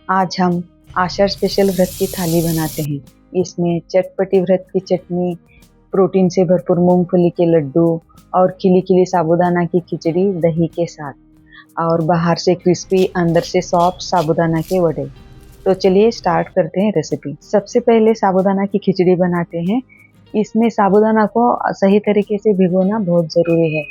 आज हम आषाढ़ स्पेशल व्रत की थाली बनाते हैं। इसमें चटपटी व्रत की चटनी, प्रोटीन से भरपूर मूंगफली के लड्डू और खिली खिली साबूदाना की खिचड़ी दही के साथ, और बाहर से क्रिस्पी अंदर से सॉफ्ट साबूदाना के वड़े। तो चलिए स्टार्ट करते हैं रेसिपी। सबसे पहले साबूदाना की खिचड़ी बनाते हैं। इसमें साबूदाना को सही तरीके से भिगोना बहुत ज़रूरी है।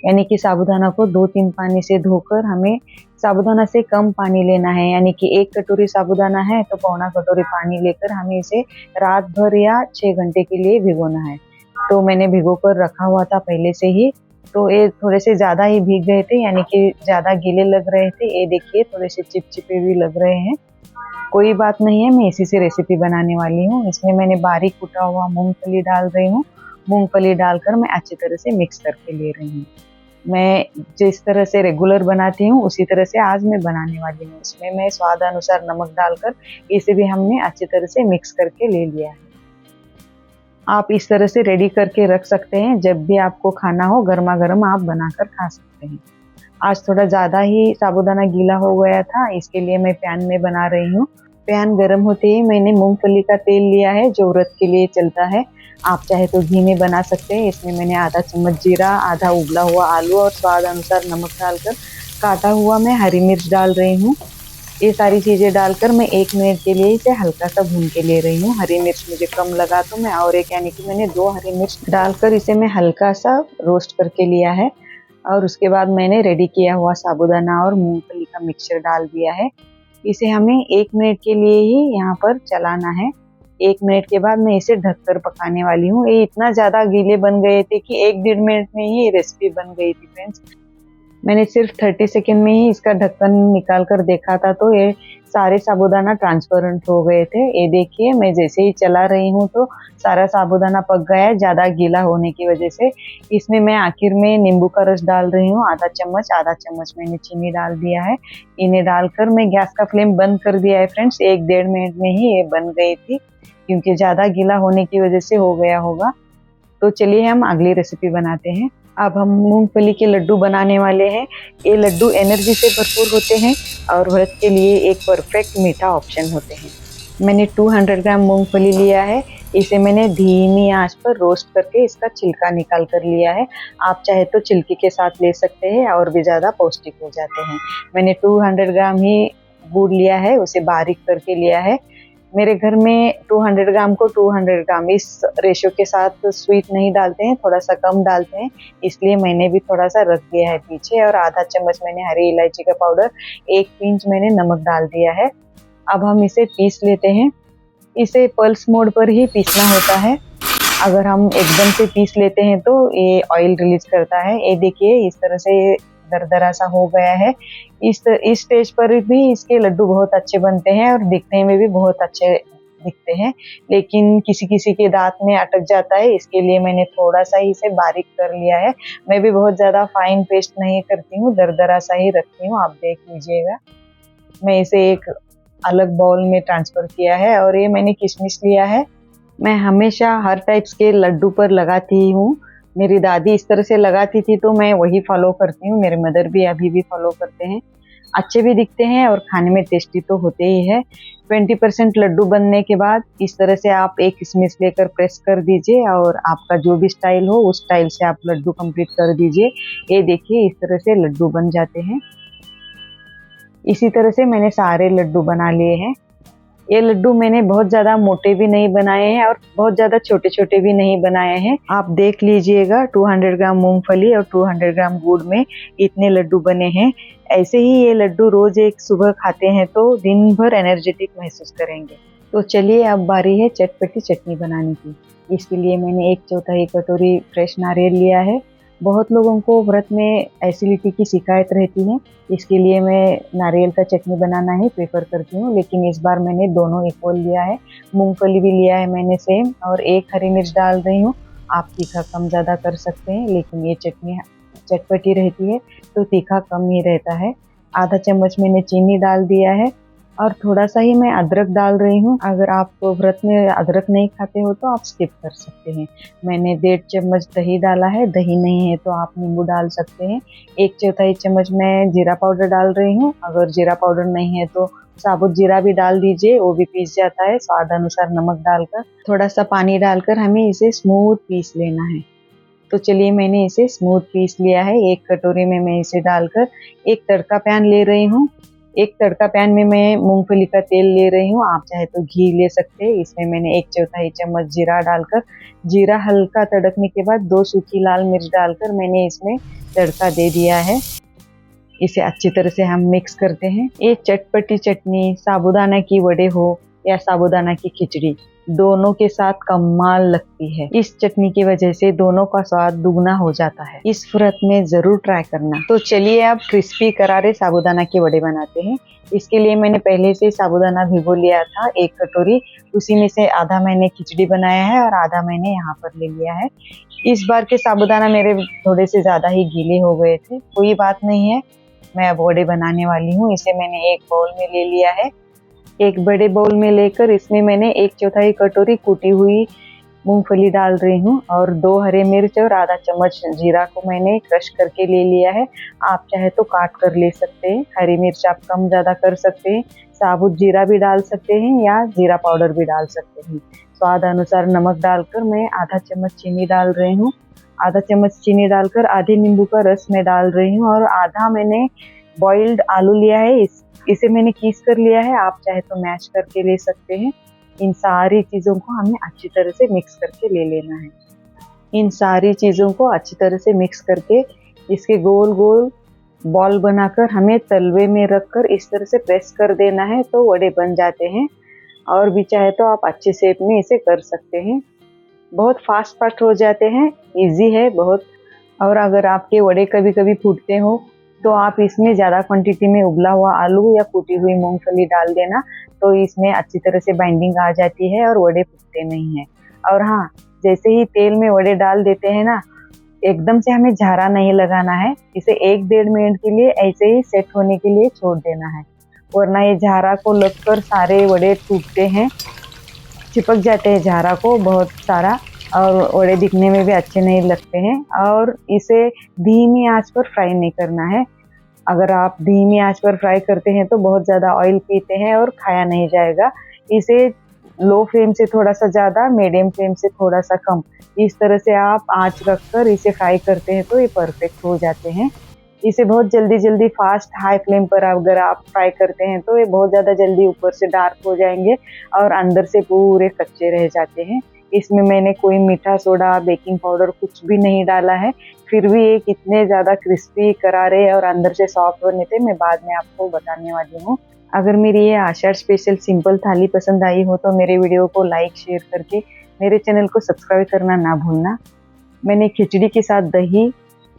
यानी कि साबूदाना को 2-3 पानी से धोकर हमें साबूदाना से कम पानी लेना है। यानी कि 1 कटोरी साबूदाना है तो पौना कटोरी पानी लेकर हमें इसे रात भर या 6 घंटे के लिए भिगोना है। तो मैंने भिगो कर रखा हुआ था पहले से ही, तो ये थोड़े से ज़्यादा ही भीग गए थे, यानी कि ज़्यादा गीले लग रहे थे। ये देखिए थोड़े से चिपचिपे भी लग रहे हैं। कोई बात नहीं है, मैं इसी से रेसिपी बनाने वाली हूँ। इसमें मैंने बारीक कुटा हुआ मूंगफली डाल रही हूँ। मूंगफली डालकर मैं अच्छी तरह से मिक्स करके ले रही हूँ। मैं जिस तरह से रेगुलर बनाती हूँ उसी तरह से आज मैं बनाने वाली हूँ। इसमें मैं स्वाद अनुसार नमक डालकर इसे भी हमने अच्छी तरह से मिक्स करके ले लिया है। आप इस तरह से रेडी करके रख सकते हैं, जब भी आपको खाना हो गर्मा गर्म आप बनाकर खा सकते हैं। आज थोड़ा ज़्यादा ही साबूदाना गीला हो गया था, इसके लिए मैं पैन में बना रही हूँ। पैन गर्म होते ही मैंने मूंगफली का तेल लिया है जो व्रत के लिए चलता है। आप चाहे तो घी में बना सकते हैं। इसमें मैंने आधा चम्मच जीरा, आधा उबला हुआ आलू और स्वाद अनुसार नमक डालकर काटा हुआ मैं हरी मिर्च डाल रही हूँ। ये सारी चीज़ें डालकर मैं 1 मिनट के लिए इसे हल्का सा भून के ले रही हूँ। हरी मिर्च मुझे कम लगा तो मैं और एक, यानी कि मैंने 2 हरी मिर्च डालकर इसे मैं हल्का सा रोस्ट करके लिया है। और उसके बाद मैंने रेडी किया हुआ साबूदाना और मूंगफली का मिक्सचर डाल दिया है। इसे हमें 1 मिनट के लिए ही यहाँ पर चलाना है। 1 मिनट के बाद मैं इसे ढककर पकाने वाली हूँ। ये इतना ज़्यादा गीले बन गए थे कि 1-1.5 मिनट में ही रेसिपी बन गई थी फ्रेंड्स। मैंने सिर्फ 30 सेकेंड में ही इसका ढक्कन निकाल कर देखा था तो ये सारे साबूदाना ट्रांसपेरेंट हो गए थे। ये देखिए मैं जैसे ही चला रही हूँ तो सारा साबूदाना पक गया है ज़्यादा गीला होने की वजह से। इसमें मैं आखिर में नींबू का रस डाल रही हूँ, आधा चम्मच मैंने चीनी डाल दिया है। इन्हें डालकर मैं गैस का फ्लेम बंद कर दिया है फ्रेंड्स। 1-1.5 मिनट में ही ये बन गई थी, क्योंकि ज़्यादा गीला होने की वजह से हो गया होगा। तो चलिए हम अगली रेसिपी बनाते हैं। अब हम मूंगफली के लड्डू बनाने वाले हैं। ये लड्डू एनर्जी से भरपूर होते हैं और व्रत के लिए एक परफेक्ट मीठा ऑप्शन होते हैं। मैंने 200 ग्राम मूंगफली लिया है। इसे मैंने धीमी आंच पर रोस्ट करके इसका छिलका निकाल कर लिया है। आप चाहे तो छिलके के साथ ले सकते हैं और भी ज़्यादा पौष्टिक हो जाते हैं। मैंने 200 ग्राम ही गुड़ लिया है, उसे बारीक करके लिया है। मेरे घर में 200 ग्राम को 200 ग्राम इस रेशो के साथ स्वीट नहीं डालते हैं, थोड़ा सा कम डालते हैं, इसलिए मैंने भी थोड़ा सा रख दिया है पीछे। और आधा चम्मच मैंने हरी इलायची का पाउडर, 1 पिंच मैंने नमक डाल दिया है। अब हम इसे पीस लेते हैं। इसे पल्स मोड पर ही पीसना होता है। अगर हम एकदम से पीस लेते हैं तो ये ऑयल रिलीज करता है। ये देखिए इस तरह से दरदरा सा हो गया है। इस स्टेज पर भी इसके लड्डू बहुत अच्छे बनते हैं और दिखने में भी बहुत अच्छे दिखते हैं, लेकिन किसी किसी के दांत में अटक जाता है, इसके लिए मैंने थोड़ा सा ही इसे बारीक कर लिया है। मैं भी बहुत ज़्यादा फाइन पेस्ट नहीं करती हूँ, दरदरा सा ही रखती हूँ, आप देख लीजिएगा। मैं इसे एक अलग बाउल में ट्रांसफ़र किया है। और ये मैंने किशमिश लिया है। मैं हमेशा हर टाइप्स के लड्डू पर लगाती हूँ। मेरी दादी इस तरह से लगाती थी तो मैं वही फॉलो करती हूँ। मेरे मदर भी अभी भी फॉलो करते हैं। अच्छे भी दिखते हैं और खाने में टेस्टी तो होते ही है। 20% लड्डू बनने के बाद इस तरह से आप एक किशमिश लेकर प्रेस कर दीजिए और आपका जो भी स्टाइल हो उस स्टाइल से आप लड्डू कंप्लीट कर दीजिए। ये देखिए इस तरह से लड्डू बन जाते हैं। इसी तरह से मैंने सारे लड्डू बना लिए हैं। ये लड्डू मैंने बहुत ज़्यादा मोटे भी नहीं बनाए हैं और बहुत ज़्यादा छोटे छोटे भी नहीं बनाए हैं। आप देख लीजिएगा 200 ग्राम मूंगफली और 200 ग्राम गुड़ में इतने लड्डू बने हैं। ऐसे ही ये लड्डू रोज़ एक सुबह खाते हैं तो दिन भर एनर्जेटिक महसूस करेंगे। तो चलिए अब बारी है चटपटी चटनी बनाने की। इसके लिए मैंने 1/4 कटोरी फ्रेश नारियल लिया है। बहुत लोगों को व्रत में एसिडिटी की शिकायत रहती है, इसके लिए मैं नारियल का चटनी बनाना ही प्रेफर करती हूँ, लेकिन इस बार मैंने दोनों इक्वल लिया है। मूंगफली भी लिया है मैंने सेम, और 1 हरी मिर्च डाल रही हूँ। आप तीखा कम ज़्यादा कर सकते हैं, लेकिन ये चटनी चटपटी रहती है तो तीखा कम ही रहता है। आधा चम्मच मैंने चीनी डाल दिया है और थोड़ा सा ही मैं अदरक डाल रही हूँ। अगर आप व्रत में अदरक नहीं खाते हो तो आप स्किप कर सकते हैं। मैंने 1.5 चम्मच दही डाला है, दही नहीं है तो आप नींबू डाल सकते हैं। 1/4 चम्मच मैं जीरा पाउडर डाल रही हूँ। अगर जीरा पाउडर नहीं है तो साबुत जीरा भी डाल दीजिए, वो भी पीस जाता है। स्वाद अनुसार नमक डालकर थोड़ा सा पानी डालकर हमें इसे स्मूथ पीस लेना है। तो चलिए मैंने इसे स्मूथ पीस लिया है। एक कटोरी में मैं इसे डालकर एक तड़का पैन ले रही हूँ। एक तड़का पैन में मैं मूंगफली का तेल ले रही हूँ, आप चाहे तो घी ले सकते हैं। इसमें मैंने 1/4 चम्मच जीरा डालकर, जीरा हल्का तड़कने के बाद 2 सूखी लाल मिर्च डालकर मैंने इसमें तड़का दे दिया है। इसे अच्छी तरह से हम मिक्स करते हैं। ये चटपटी चटनी साबूदाना की वड़े हो या साबूदाना की खिचड़ी, दोनों के साथ कमाल लगती है। इस चटनी की वजह से दोनों का स्वाद दुगना हो जाता है। इस व्रत में जरूर ट्राई करना। तो चलिए अब क्रिस्पी करारे साबूदाना के वड़े बनाते हैं। इसके लिए मैंने पहले से साबूदाना भिगो लिया था 1 कटोरी, उसी में से आधा मैंने खिचड़ी बनाया है और आधा मैंने यहाँ पर ले लिया है। इस बार के साबूदाना मेरे थोड़े से ज्यादा ही गीले हो गए थे, कोई बात नहीं है। मैं अब वड़े बनाने वाली हूँ। इसे मैंने एक बाउल में ले लिया है। एक बड़े बाउल में लेकर इसमें मैंने 1/4 कटोरी कुटी हुई मूंगफली डाल रही हूँ और 2 हरे मिर्च और आधा चम्मच जीरा को मैंने क्रश करके ले लिया है। आप चाहे तो काट कर ले सकते हैं। हरी मिर्च आप कम ज़्यादा कर सकते हैं। साबुत जीरा भी डाल सकते हैं या जीरा पाउडर भी डाल सकते हैं। स्वाद अनुसार नमक डालकर मैं आधा चम्मच चीनी डाल रही हूँ। आधा चम्मच चीनी डालकर आधे नींबू का रस मैं डाल रही हूँ और आधा मैंने बॉइल्ड आलू लिया है, इसे मैंने कीस कर लिया है। आप चाहे तो मैश करके ले सकते हैं। इन सारी चीज़ों को हमें अच्छी तरह से मिक्स करके ले लेना है। इन सारी चीज़ों को अच्छी तरह से मिक्स करके इसके गोल गोल बॉल बनाकर हमें तलवे में रखकर इस तरह से प्रेस कर देना है, तो वड़े बन जाते हैं। और भी चाहे तो आप अच्छे शेप में इसे कर सकते हैं। बहुत फास्ट हो जाते हैं, इजी है बहुत। और अगर आपके वड़े कभी कभी फूटते हो तो आप इसमें ज़्यादा क्वांटिटी में उबला हुआ आलू या कूटी हुई मूंगफली डाल देना, तो इसमें अच्छी तरह से बाइंडिंग आ जाती है और वड़े फूटते नहीं हैं। और हाँ, जैसे ही तेल में वड़े डाल देते हैं ना, एकदम से हमें झारा नहीं लगाना है। इसे 1-1.5 मिनट के लिए ऐसे ही सेट होने के लिए छोड़ देना है, वरना ये झारा को लगकर सारे वड़े टूटते हैं, चिपक जाते हैं झारा को बहुत सारा, और वड़े दिखने में भी अच्छे नहीं लगते हैं। और इसे धीमी आंच पर फ्राई नहीं करना है। अगर आप धीमी आंच पर फ्राई करते हैं तो बहुत ज़्यादा ऑयल पीते हैं और खाया नहीं जाएगा। इसे लो फ्लेम से थोड़ा सा ज़्यादा, मीडियम फ्लेम से थोड़ा सा कम, इस तरह से आप आंच रखकर इसे फ्राई करते हैं तो ये परफेक्ट हो जाते हैं। इसे बहुत जल्दी फास्ट हाई फ्लेम पर अगर आप फ्राई करते हैं तो ये बहुत ज़्यादा जल्दी ऊपर से डार्क हो जाएंगे और अंदर से पूरे कच्चे रह जाते हैं। इसमें मैंने कोई मीठा सोडा, बेकिंग पाउडर कुछ भी नहीं डाला है, फिर भी ये कितने ज़्यादा क्रिस्पी, करारे और अंदर से सॉफ्ट बने थे, मैं बाद में आपको बताने वाली हूँ। अगर मेरी ये आषाढ़ स्पेशल सिंपल थाली पसंद आई हो तो मेरे वीडियो को लाइक शेयर करके मेरे चैनल को सब्सक्राइब करना ना भूलना। मैंने खिचड़ी के साथ दही,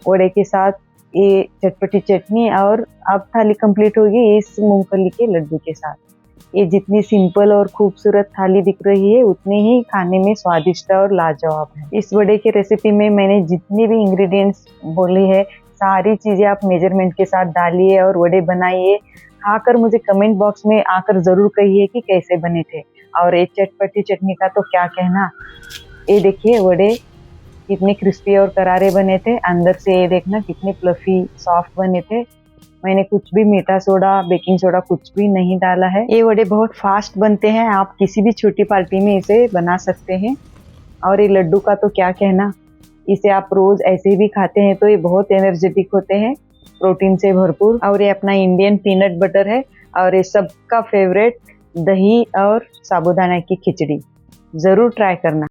वड़े के साथ ये चटपटी चटनी, और अब थाली कंप्लीट होगी इस मूंगफली के लड्डू के साथ। ये जितनी सिंपल और खूबसूरत थाली दिख रही है उतनी ही खाने में स्वादिष्ट और लाजवाब है। इस वड़े की रेसिपी में मैंने जितनी भी इंग्रेडिएंट्स बोली है, सारी चीज़ें आप मेजरमेंट के साथ डालिए और वड़े बनाइए। खाकर मुझे कमेंट बॉक्स में आकर ज़रूर कहिए कि कैसे बने थे। और ये चटपटी चटनी का तो क्या कहना। ये देखिए वड़े कितने क्रिस्पी और करारे बने थे, अंदर से ये देखना कितने फ्लफी सॉफ्ट बने थे। मैंने कुछ भी मीठा सोडा, बेकिंग सोडा कुछ भी नहीं डाला है। ये वड़े बहुत फास्ट बनते हैं, आप किसी भी छोटी पार्टी में इसे बना सकते हैं। और ये लड्डू का तो क्या कहना, इसे आप रोज ऐसे भी खाते हैं तो ये बहुत एनर्जेटिक होते हैं, प्रोटीन से भरपूर। और ये अपना इंडियन पीनट बटर है और ये सबका फेवरेट दही और साबूदाना की खिचड़ी। ज़रूर ट्राई करना।